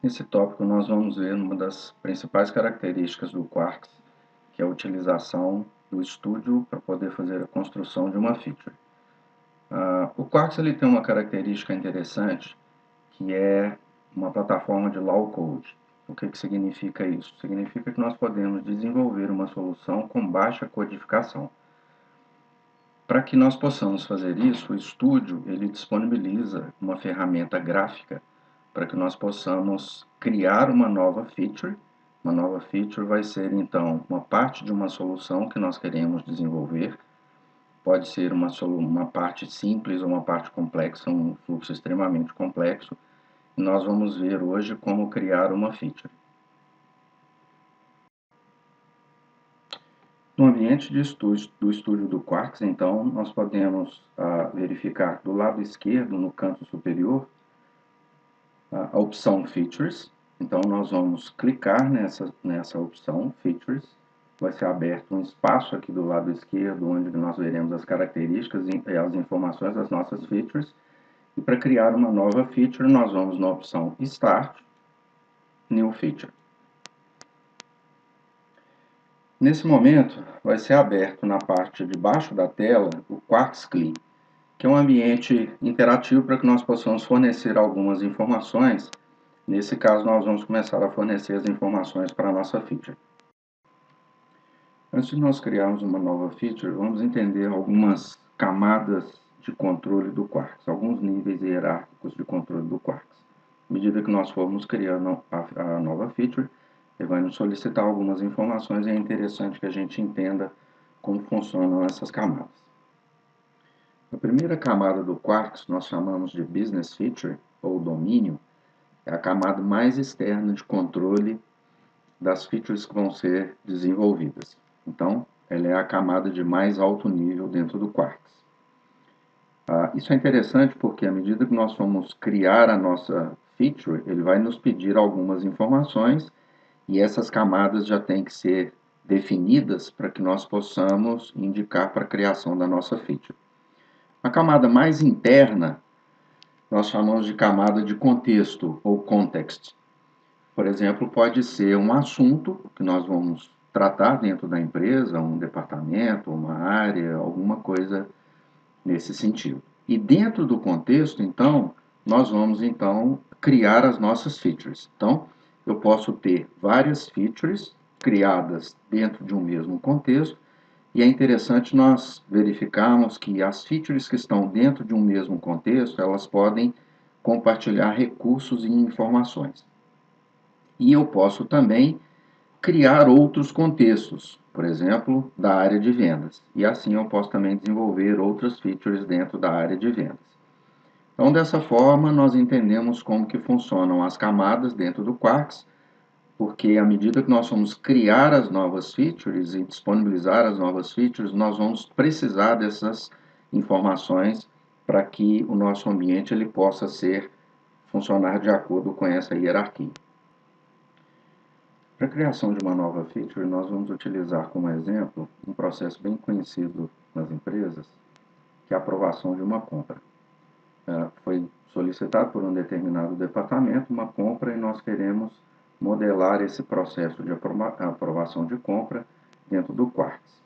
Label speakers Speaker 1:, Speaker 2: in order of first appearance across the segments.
Speaker 1: Nesse tópico, nós vamos ver uma das principais características do Quarks, que é a utilização do Studio para poder fazer a construção de uma feature. O Quarks ele tem uma característica interessante, que é uma plataforma de low code. O que significa isso? Significa que nós podemos desenvolver uma solução com baixa codificação. Para que nós possamos fazer isso, o Studio ele disponibiliza uma ferramenta gráfica para que nós possamos criar uma nova feature. Uma nova feature vai ser, então, uma parte de uma solução que nós queremos desenvolver. Pode ser uma parte simples ou uma parte complexa, um fluxo extremamente complexo. E nós vamos ver hoje como criar uma feature. No ambiente de estúdio, do estúdio do Quarks, então, nós podemos verificar do lado esquerdo, no canto superior, a opção Features. Então, nós vamos clicar nessa opção Features. Vai ser aberto um espaço aqui do lado esquerdo, onde nós veremos as características e as informações das nossas features. E para criar uma nova feature, nós vamos na opção Start, New Feature. Nesse momento, vai ser aberto na parte de baixo da tela o Quarks CLI, que é um ambiente interativo para que nós possamos fornecer algumas informações. Nesse caso, nós vamos começar a fornecer as informações para a nossa feature. Antes de nós criarmos uma nova feature, vamos entender algumas camadas de controle do Quarks, alguns níveis hierárquicos de controle do Quarks. À medida que nós formos criando a nova feature, ele vai nos solicitar algumas informações e é interessante que a gente entenda como funcionam essas camadas. A primeira camada do Quarks nós chamamos de Business Feature, ou domínio, é a camada mais externa de controle das features que vão ser desenvolvidas. Então, ela é a camada de mais alto nível dentro do Quarks. Isso é interessante porque à medida que nós formos criar a nossa feature, ele vai nos pedir algumas informações e essas camadas já têm que ser definidas para que nós possamos indicar para a criação da nossa feature. A camada mais interna, nós chamamos de camada de contexto, ou context. Por exemplo, pode ser um assunto que nós vamos tratar dentro da empresa, um departamento, uma área, alguma coisa nesse sentido. E dentro do contexto, então, nós vamos, então, criar as nossas features. Então, eu posso ter várias features criadas dentro de um mesmo contexto, e é interessante nós verificarmos que as features que estão dentro de um mesmo contexto, elas podem compartilhar recursos e informações. E eu posso também criar outros contextos, por exemplo, da área de vendas. E assim eu posso também desenvolver outras features dentro da área de vendas. Então, dessa forma, nós entendemos como que funcionam as camadas dentro do Quarks, porque à medida que nós vamos criar as novas features e disponibilizar as novas features, nós vamos precisar dessas informações para que o nosso ambiente ele possa funcionar de acordo com essa hierarquia. Para a criação de uma nova feature, nós vamos utilizar como exemplo um processo bem conhecido nas empresas, que é a aprovação de uma compra. Foi solicitado por um determinado departamento uma compra e nós queremos modelar esse processo de aprovação de compra dentro do Quarks.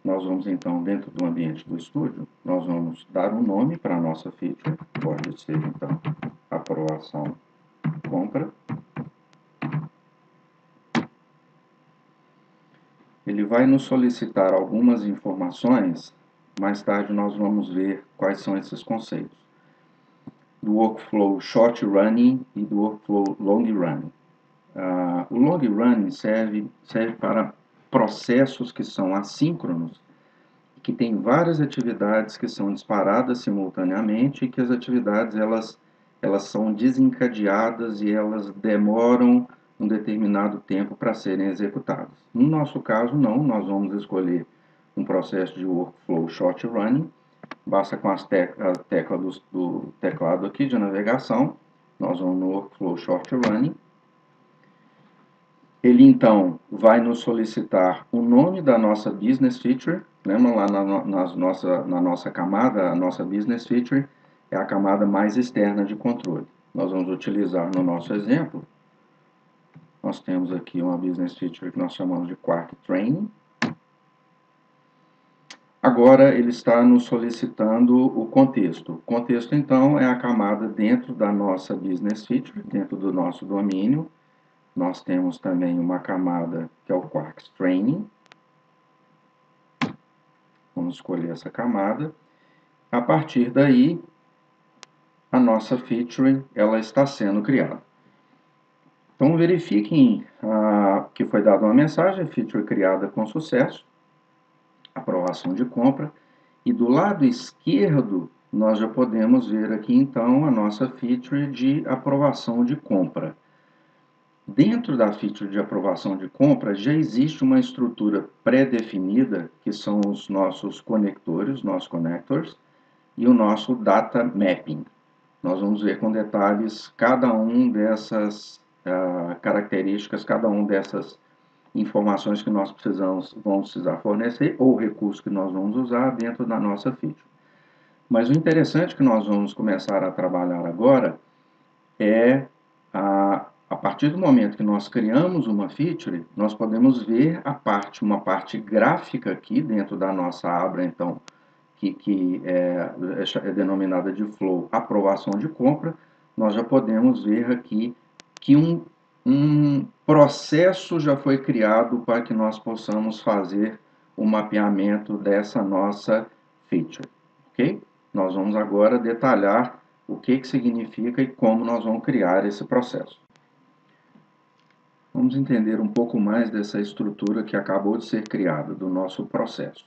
Speaker 1: Nós vamos então, dentro do ambiente do estúdio, nós vamos dar um nome para a nossa feature, pode ser então aprovação compra. Ele vai nos solicitar algumas informações, mais tarde nós vamos ver quais são esses conceitos. Do workflow short running e do workflow long running. O long running serve para processos que são assíncronos, que tem várias atividades que são disparadas simultaneamente e que as atividades elas são desencadeadas e elas demoram um determinado tempo para serem executadas. No nosso caso, não, nós vamos escolher um processo de workflow short running, basta com a tecla do teclado aqui de navegação, nós vamos no workflow short running. Ele então vai nos solicitar o nome da nossa business feature. Lembra lá na nossa camada, a nossa business feature é a camada mais externa de controle. Nós vamos utilizar no nosso exemplo Nós temos aqui uma business feature que nós chamamos de Quark Training. Agora ele está nos solicitando o contexto. O contexto, então, é a camada dentro da nossa business feature, dentro do nosso domínio. Nós temos também uma camada que é o Quark Training. Vamos escolher essa camada. A partir daí, a nossa feature ela está sendo criada. Então, verifiquem que foi dada uma mensagem, feature criada com sucesso, aprovação de compra, e do lado esquerdo, nós já podemos ver aqui, então, a nossa feature de aprovação de compra. Dentro da feature de aprovação de compra, já existe uma estrutura pré-definida, que são os nossos conectores, nossos connectors, e o nosso data mapping. Nós vamos ver com detalhes cada um dessas características, cada um dessas informações que nós vamos precisar fornecer ou recursos que nós vamos usar dentro da nossa feature. Mas o interessante que nós vamos começar a trabalhar agora é a partir do momento que nós criamos uma feature, nós podemos ver uma parte gráfica aqui dentro da nossa aba, então, que é denominada de flow aprovação de compra. Nós já podemos ver aqui que um processo já foi criado para que nós possamos fazer o mapeamento dessa nossa feature, ok? Nós vamos agora detalhar o que significa e como nós vamos criar esse processo. Vamos entender um pouco mais dessa estrutura que acabou de ser criada, do nosso processo.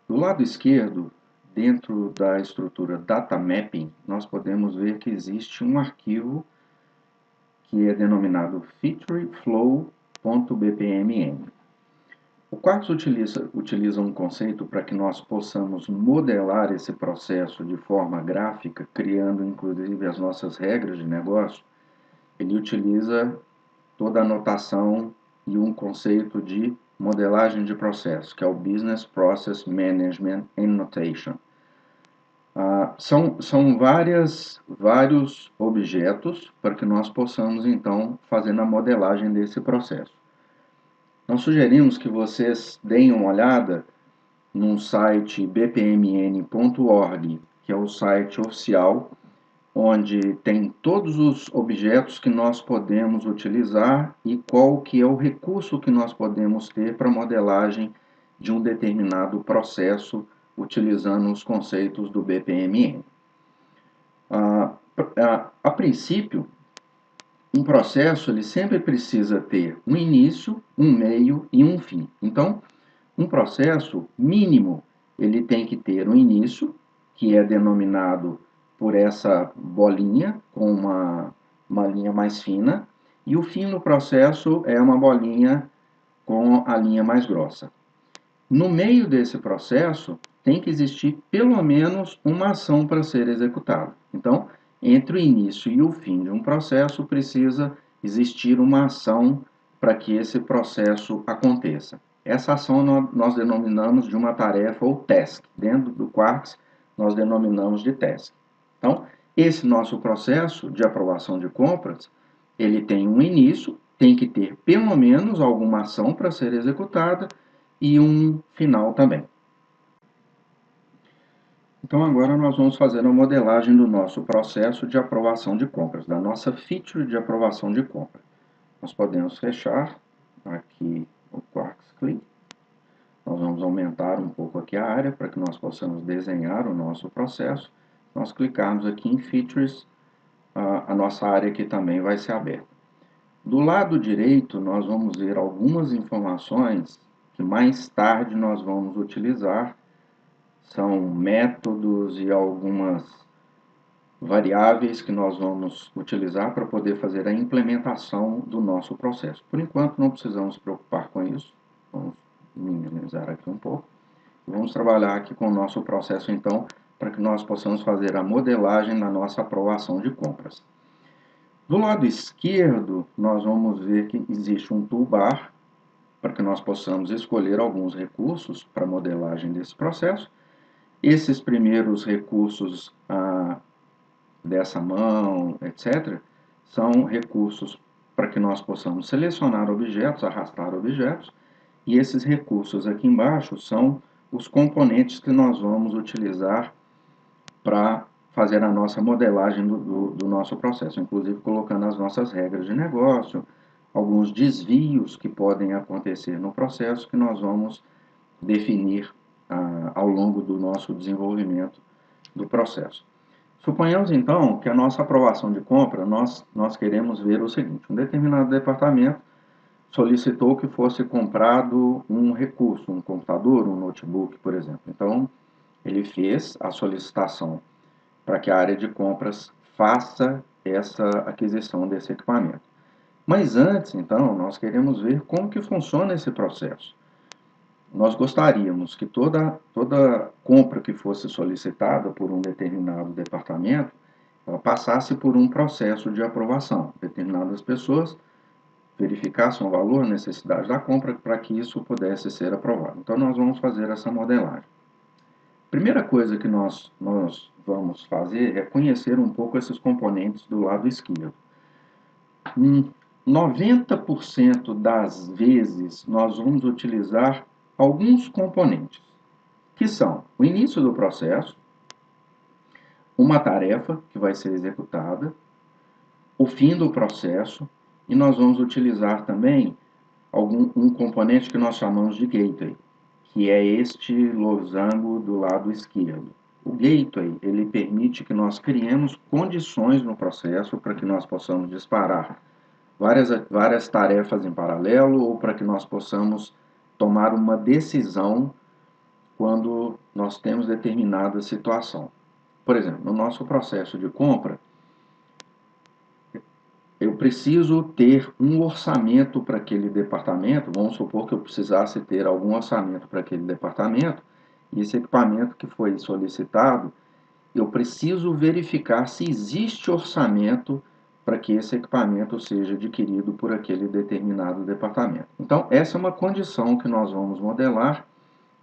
Speaker 1: Do lado esquerdo, dentro da estrutura Data Mapping, nós podemos ver que existe um arquivo que é denominado featureflow.bpmn. O Quarks utiliza um conceito para que nós possamos modelar esse processo de forma gráfica, criando inclusive as nossas regras de negócio. Ele utiliza toda a notação e um conceito de modelagem de processo, que é o Business Process Management and Notation. São vários objetos para que nós possamos, então, fazer a modelagem desse processo. Nós sugerimos que vocês deem uma olhada no site bpmn.org, que é o site oficial, onde tem todos os objetos que nós podemos utilizar e qual que é o recurso que nós podemos ter para modelagem de um determinado processo utilizando os conceitos do BPMN. A princípio, um processo ele sempre precisa ter um início, um meio e um fim. Então, um processo mínimo ele tem que ter um início, que é denominado por essa bolinha com uma linha mais fina, e o fim do processo é uma bolinha com a linha mais grossa. No meio desse processo, tem que existir pelo menos uma ação para ser executada. Então, entre o início e o fim de um processo, precisa existir uma ação para que esse processo aconteça. Essa ação nós denominamos de uma tarefa ou task. Dentro do Quarks, nós denominamos de task. Então, esse nosso processo de aprovação de compras, ele tem um início, tem que ter pelo menos alguma ação para ser executada e um final também. Então, agora nós vamos fazer a modelagem do nosso processo de aprovação de compras, da nossa feature de aprovação de compra. Nós podemos fechar aqui o Quarks Click. Nós vamos aumentar um pouco aqui a área para que nós possamos desenhar o nosso processo. Nós clicarmos aqui em Features, a nossa área aqui também vai ser aberta. Do lado direito, nós vamos ver algumas informações que mais tarde nós vamos utilizar. São métodos e algumas variáveis que nós vamos utilizar para poder fazer a implementação do nosso processo. Por enquanto, não precisamos nos preocupar com isso. Vamos minimizar aqui um pouco. Vamos trabalhar aqui com o nosso processo, então, para que nós possamos fazer a modelagem da nossa aprovação de compras. Do lado esquerdo, nós vamos ver que existe um toolbar para que nós possamos escolher alguns recursos para a modelagem desse processo. Esses primeiros recursos dessa mão, etc., são recursos para que nós possamos selecionar objetos, arrastar objetos, e esses recursos aqui embaixo são os componentes que nós vamos utilizar para fazer a nossa modelagem do nosso processo, inclusive colocando as nossas regras de negócio, alguns desvios que podem acontecer no processo que nós vamos definir ao longo do nosso desenvolvimento do processo. Suponhamos então que a nossa aprovação de compra, nós queremos ver o seguinte: um determinado departamento solicitou que fosse comprado um recurso, um computador, um notebook, por exemplo. Então, ele fez a solicitação para que a área de compras faça essa aquisição desse equipamento. Mas antes, então, nós queremos ver como que funciona esse processo. Nós gostaríamos que toda compra que fosse solicitada por um determinado departamento, ela passasse por um processo de aprovação. Determinadas pessoas verificassem o valor, a necessidade da compra, para que isso pudesse ser aprovado. Então, nós vamos fazer essa modelagem. Primeira coisa que nós vamos fazer é conhecer um pouco esses componentes do lado esquerdo. 90% das vezes nós vamos utilizar alguns componentes, que são o início do processo, uma tarefa que vai ser executada, o fim do processo, e nós vamos utilizar também um componente que nós chamamos de gateway, que é este losango do lado esquerdo. O gateway, ele permite que nós criemos condições no processo para que nós possamos disparar várias tarefas em paralelo ou para que nós possamos tomar uma decisão quando nós temos determinada situação. Por exemplo, no nosso processo de compra, eu preciso ter um orçamento para aquele departamento. Vamos supor que eu precisasse ter algum orçamento para aquele departamento, e esse equipamento que foi solicitado, eu preciso verificar se existe orçamento para que esse equipamento seja adquirido por aquele determinado departamento. Então, essa é uma condição que nós vamos modelar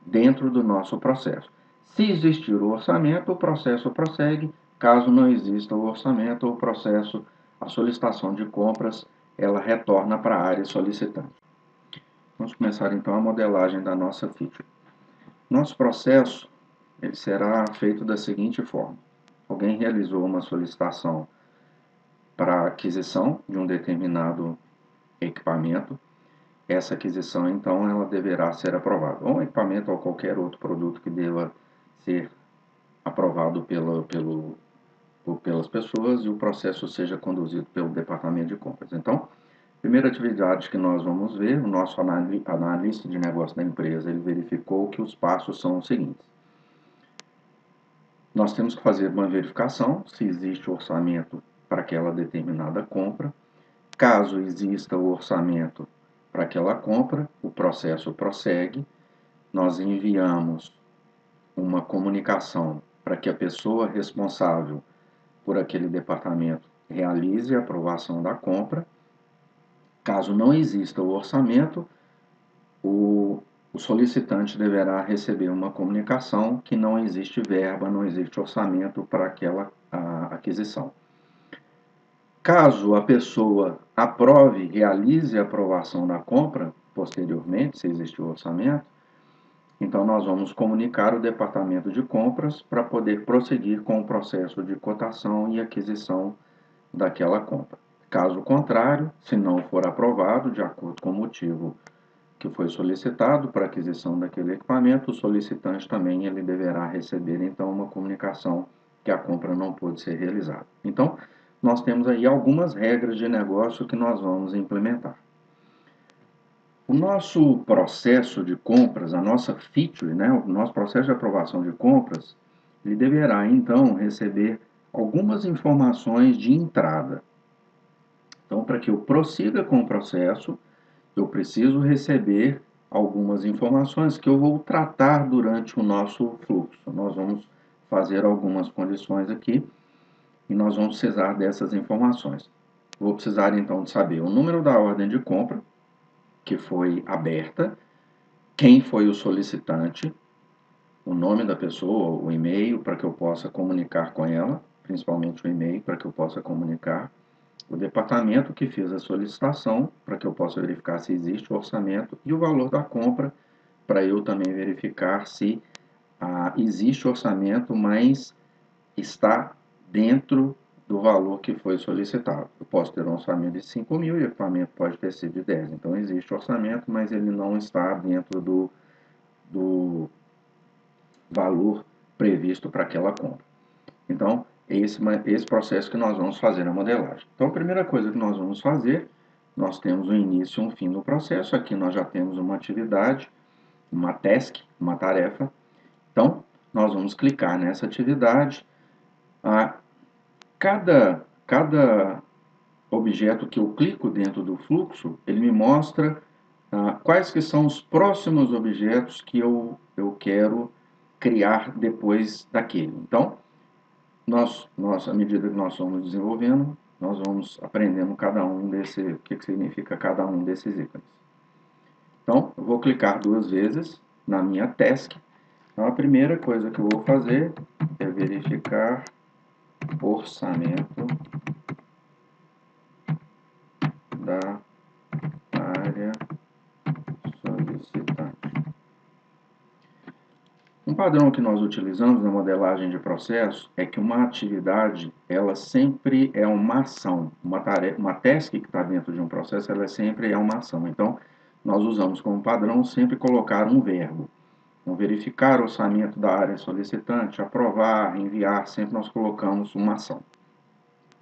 Speaker 1: dentro do nosso processo. Se existir o orçamento, o processo prossegue. Caso não exista o orçamento, o processo, a solicitação de compras, ela retorna para a área solicitante. Vamos começar então a modelagem da nossa feature. Nosso processo ele será feito da seguinte forma: alguém realizou uma solicitação para aquisição de um determinado equipamento. Essa aquisição, então, ela deverá ser aprovada. Ou um equipamento ou qualquer outro produto que deva ser aprovado pelas pessoas e o processo seja conduzido pelo departamento de compras. Então, primeira atividade que nós vamos ver, o nosso analista de negócio da empresa, ele verificou que os passos são os seguintes. Nós temos que fazer uma verificação se existe orçamento para aquela determinada compra. Caso exista o orçamento para aquela compra, o processo prossegue. Nós enviamos uma comunicação para que a pessoa responsável por aquele departamento realize a aprovação da compra. Caso não exista o orçamento, o solicitante deverá receber uma comunicação que não existe verba, não existe orçamento para aquela aquisição. Caso a pessoa aprove, realize a aprovação da compra, posteriormente, se existe o orçamento, então nós vamos comunicar o departamento de compras para poder prosseguir com o processo de cotação e aquisição daquela compra. Caso contrário, se não for aprovado, de acordo com o motivo que foi solicitado para aquisição daquele equipamento, o solicitante também ele deverá receber então uma comunicação que a compra não pôde ser realizada. Então, nós temos aí algumas regras de negócio que nós vamos implementar. O nosso processo de compras, a nossa feature, o nosso processo de aprovação de compras, ele deverá então receber algumas informações de entrada. Então, para que eu prossiga com o processo, eu preciso receber algumas informações que eu vou tratar durante o nosso fluxo. Nós vamos fazer algumas condições aqui e nós vamos precisar dessas informações. Vou precisar então de saber o número da ordem de compra que foi aberta, quem foi o solicitante, o nome da pessoa, o e-mail para que eu possa comunicar com ela, principalmente o e-mail para que eu possa comunicar. O departamento que fez a solicitação, para que eu possa verificar se existe o orçamento, e o valor da compra, para eu também verificar se existe orçamento, mas está dentro do valor que foi solicitado. Eu posso ter um orçamento de 5 mil e o equipamento pode ter sido de 10. Então, existe orçamento, mas ele não está dentro do valor previsto para aquela compra. Então, é esse processo que nós vamos fazer na modelagem. Então, a primeira coisa que nós vamos fazer, nós temos um início e um fim do processo. Aqui nós já temos uma atividade, uma task, uma tarefa. Então, nós vamos clicar nessa atividade. Cada objeto que eu clico dentro do fluxo, ele me mostra quais que são os próximos objetos que eu quero criar depois daquele. Então, à medida que nós vamos desenvolvendo, nós vamos aprendendo o que significa cada um desses ícones. Então, eu vou clicar 2 vezes na minha task. Então, a primeira coisa que eu vou fazer é verificar orçamento da área solicitante. Um padrão que nós utilizamos na modelagem de processo é que uma atividade, ela sempre é uma ação, uma tarefa, uma task que está dentro de um processo, ela sempre é uma ação. Então, nós usamos como padrão sempre colocar um verbo. Então, verificar o orçamento da área solicitante, aprovar, enviar, sempre nós colocamos uma ação.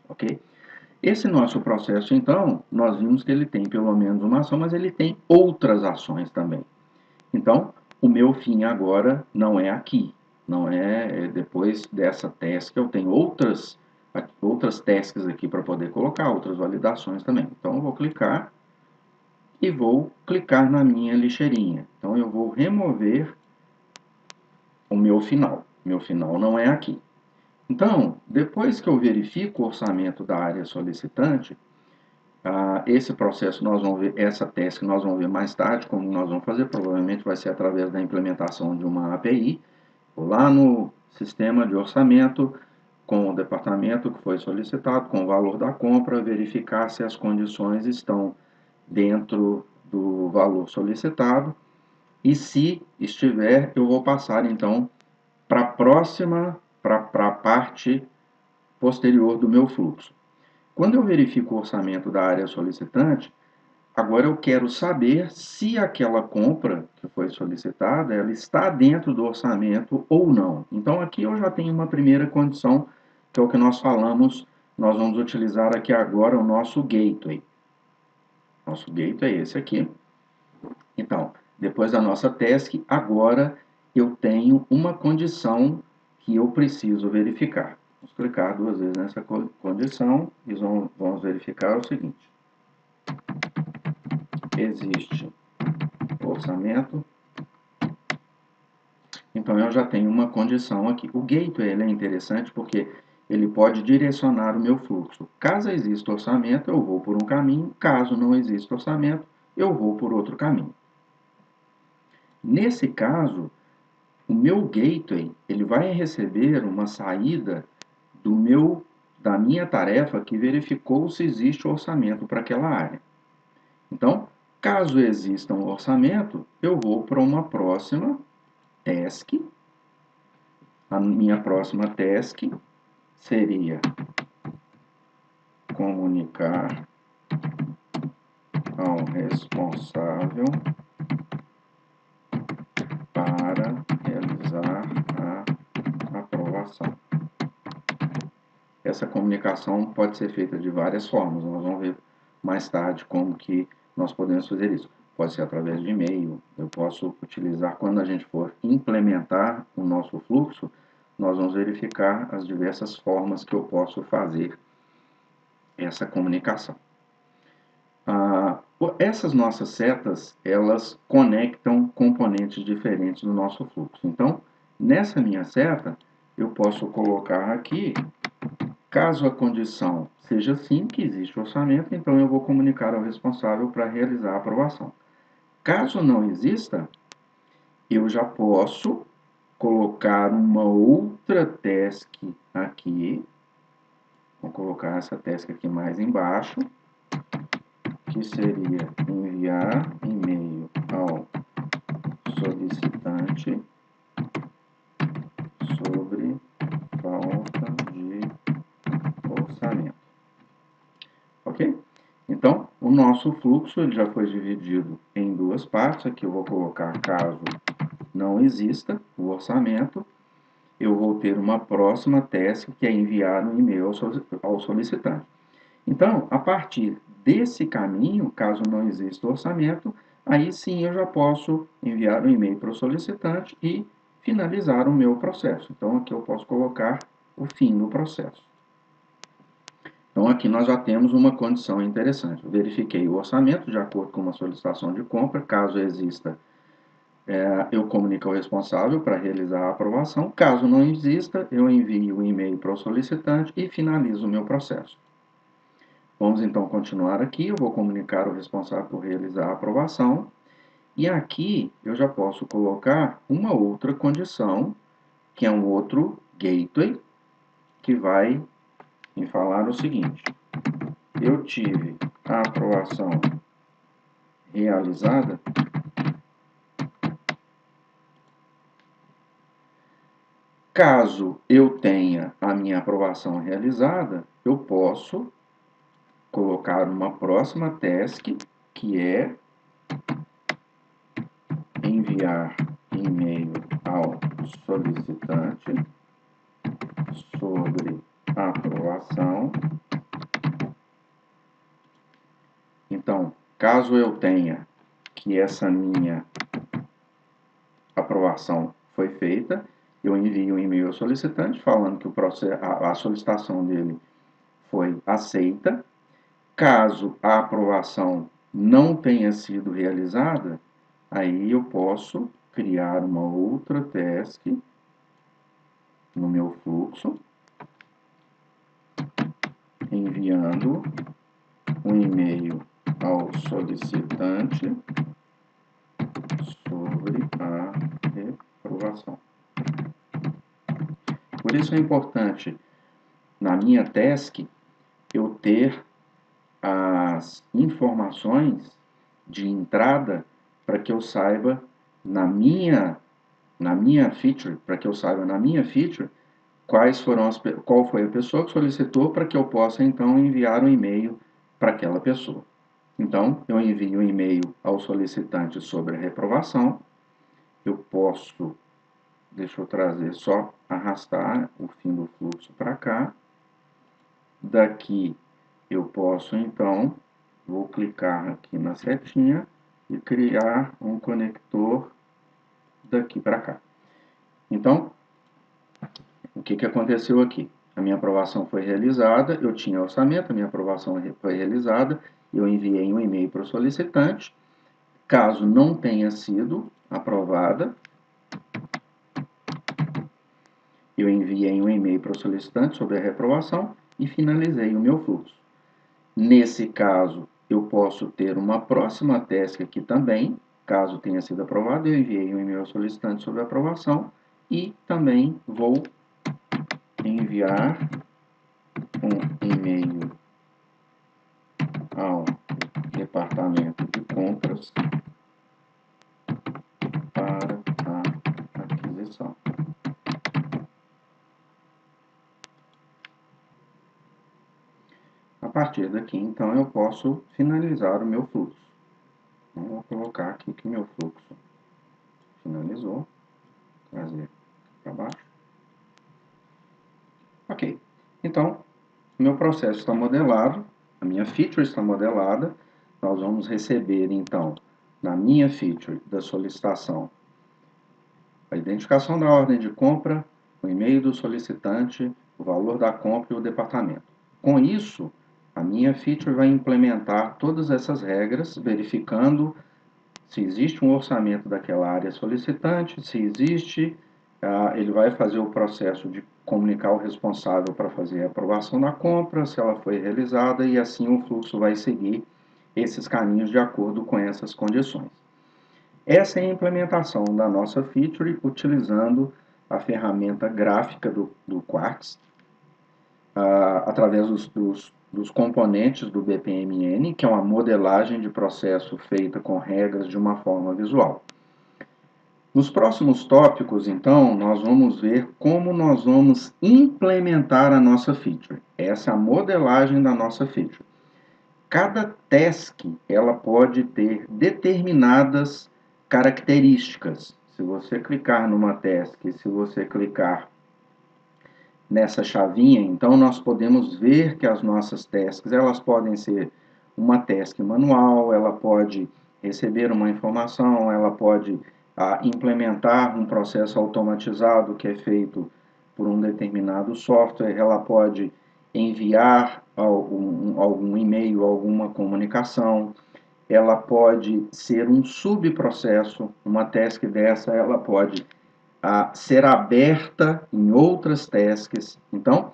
Speaker 1: Ok? Esse nosso processo, então, nós vimos que ele tem pelo menos uma ação, mas ele tem outras ações também. Então, o meu fim agora não é aqui, não é depois dessa task, eu tenho outras tasks aqui para poder colocar, outras validações também. Então, eu vou clicar e vou clicar na minha lixeirinha. Então, eu vou remover o meu final. Meu final não é aqui. Então, depois que eu verifico o orçamento da área solicitante, esse processo nós vamos ver, essa task nós vamos ver mais tarde, como nós vamos fazer, provavelmente vai ser através da implementação de uma API, lá no sistema de orçamento, com o departamento que foi solicitado, com o valor da compra, verificar se as condições estão dentro do valor solicitado, e se estiver, eu vou passar então para a parte posterior do meu fluxo. Quando eu verifico o orçamento da área solicitante, agora eu quero saber se aquela compra que foi solicitada, ela está dentro do orçamento ou não. Então aqui eu já tenho uma primeira condição, que é o que nós falamos, nós vamos utilizar aqui agora o nosso gateway. Nosso gateway é esse aqui. Então, depois da nossa task, agora eu tenho uma condição que eu preciso verificar. Vamos clicar 2 vezes nessa condição e vamos verificar o seguinte. Existe orçamento. Então, eu já tenho uma condição aqui. O gateway ele é interessante porque ele pode direcionar o meu fluxo. Caso exista orçamento, eu vou por um caminho. Caso não exista orçamento, eu vou por outro caminho. Nesse caso, o meu gateway ele vai receber uma saída da minha tarefa que verificou se existe orçamento para aquela área. Então, caso exista um orçamento, eu vou para uma próxima task. A minha próxima task seria comunicar ao responsável para realizar a aprovação. Essa comunicação pode ser feita de várias formas. Nós vamos ver mais tarde como que nós podemos fazer isso. Pode ser através de e-mail. Eu posso utilizar, quando a gente for implementar o nosso fluxo, nós vamos verificar as diversas formas que eu posso fazer essa comunicação. Essas nossas setas, elas conectam componentes diferentes do nosso fluxo. Então, nessa minha seta, eu posso colocar aqui, caso a condição seja sim, que existe orçamento, então eu vou comunicar ao responsável para realizar a aprovação. Caso não exista, eu já posso colocar uma outra task aqui, Vou colocar essa task aqui mais embaixo, que seria enviar e-mail ao solicitante sobre falta de orçamento. Ok? Então, o nosso fluxo ele já foi dividido em duas partes. Aqui eu vou colocar caso não exista o orçamento. Eu vou ter uma próxima task que é enviar um e-mail ao solicitante. Então, a partir desse caminho, caso não exista orçamento, aí sim eu já posso enviar um e-mail para o solicitante e finalizar o meu processo. Então, aqui eu posso colocar o fim do processo. Então, aqui nós já temos uma condição interessante. Verifiquei o orçamento de acordo com uma solicitação de compra. Caso exista, eu comunico ao responsável para realizar a aprovação. Caso não exista, eu envio o e-mail para o solicitante e finalizo o meu processo. Vamos então continuar aqui. Eu vou comunicar ao responsável por realizar a aprovação. E aqui eu já posso colocar uma outra condição, que é um outro gateway, que vai me falar o seguinte: eu tive a aprovação realizada caso eu tenha a minha aprovação realizada, eu posso colocar uma próxima task, que é enviar e-mail ao solicitante sobre aprovação. Então, caso eu tenha que essa minha aprovação foi feita, eu envio um e-mail ao solicitante falando que a solicitação dele foi aceita. Caso a aprovação não tenha sido realizada, aí eu posso criar uma outra task no meu fluxo, enviando um e-mail ao solicitante sobre a reprovação. Por isso é importante, na minha task, eu ter as informações de entrada para que eu saiba na minha feature, para que eu saiba na minha feature qual foi a pessoa que solicitou para que eu possa então enviar um e-mail para aquela pessoa. Então, eu envio um e-mail ao solicitante sobre a reprovação. Eu posso, deixa eu trazer só, arrastar o fim do fluxo para cá. Daqui eu posso então, vou clicar aqui na setinha e criar um conector daqui para cá. Então, o que aconteceu aqui? A minha aprovação foi realizada, eu tinha orçamento, a minha aprovação foi realizada, eu enviei um e-mail para o solicitante. Caso não tenha sido aprovada, eu enviei um e-mail para o solicitante sobre a reprovação e finalizei o meu fluxo. Nesse caso, eu posso ter uma próxima task aqui também. Caso tenha sido aprovado, eu enviei um e-mail ao solicitante sobre a aprovação e também vou enviar um e-mail ao departamento de compras para a aquisição. A partir daqui, então, eu posso finalizar o meu fluxo. Então, vou colocar aqui que meu fluxo finalizou. Trazer para baixo. Ok. Então, meu processo está modelado, a minha feature está modelada. Nós vamos receber, então, na minha feature da solicitação, a identificação da ordem de compra, o e-mail do solicitante, o valor da compra e o departamento. Com isso, a minha feature vai implementar todas essas regras, verificando se existe um orçamento daquela área solicitante, se existe, ele vai fazer o processo de comunicar o responsável para fazer a aprovação da compra, se ela foi realizada, e assim o fluxo vai seguir esses caminhos de acordo com essas condições. Essa é a implementação da nossa feature utilizando a ferramenta gráfica do Quartz. através dos componentes do BPMN, que é uma modelagem de processo feita com regras de uma forma visual. Nos próximos tópicos, então, nós vamos ver como nós vamos implementar a nossa feature. Essa é a modelagem da nossa feature. Cada task, ela pode ter determinadas características. Se você clicar numa task, se você clicar nessa chavinha, então nós podemos ver que as nossas tasks, elas podem ser uma task manual, ela pode receber uma informação, ela pode implementar um processo automatizado que é feito por um determinado software, ela pode enviar algum e-mail, alguma comunicação, ela pode ser um subprocesso, uma task dessa, ela pode ser aberta em outras tasks. Então,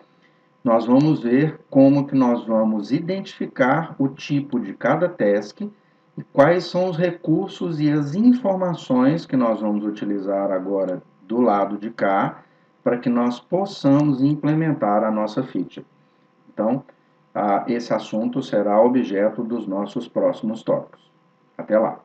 Speaker 1: nós vamos ver como que nós vamos identificar o tipo de cada task e quais são os recursos e as informações que nós vamos utilizar agora do lado de cá para que nós possamos implementar a nossa feature. Então, esse assunto será objeto dos nossos próximos tópicos. Até lá!